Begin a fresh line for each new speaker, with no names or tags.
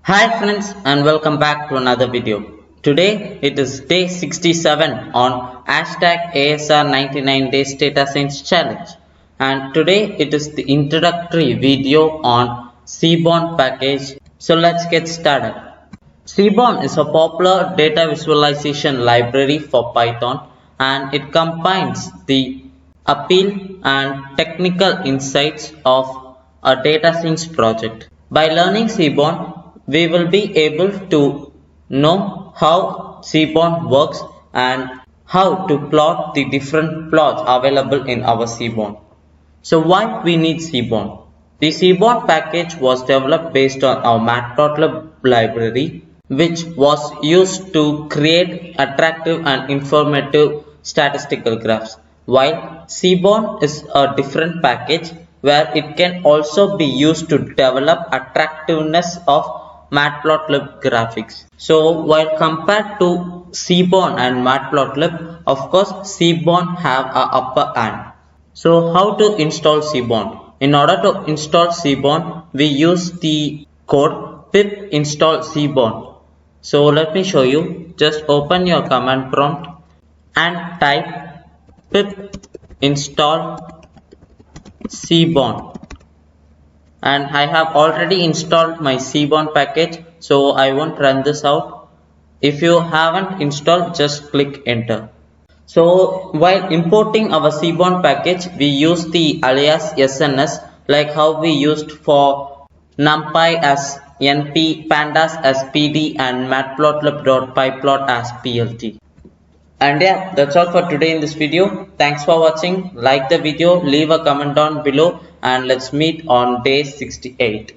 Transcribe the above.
Hi friends and welcome back to another video. Today it is day 67 on hashtag ASR99 Days Data Science Challenge, and today it is the introductory video on Seaborn package. So let's get started. Seaborn is a popular data visualization library for Python, and it combines the appeal and technical insights of a data science project. By learning Seaborn, we will be able to know how Seaborn works and how to plot the different plots available in our Seaborn. So why we need Seaborn? The Seaborn package was developed based on our Matplotlib library, which was used to create attractive and informative statistical graphs, while Seaborn is a different package where it can also be used to develop attractiveness of Matplotlib graphics. So while compared to Seaborn and Matplotlib, of course Seaborn have a upper hand. So how to install Seaborn? In order to install Seaborn, we use the code pip install Seaborn. So let me show you. Just open your command prompt and type pip install Seaborn. And I have already installed my Seaborn package, so I won't run this out. If you haven't installed, just click enter. So while importing our Seaborn package, we use the alias SNS like how we used for NumPy as NP, Pandas as PD, and Matplotlib.pyplot as PLT. And yeah, that's all for today in this video. Thanks for watching. Like the video, leave a comment down below, and let's meet on day 68.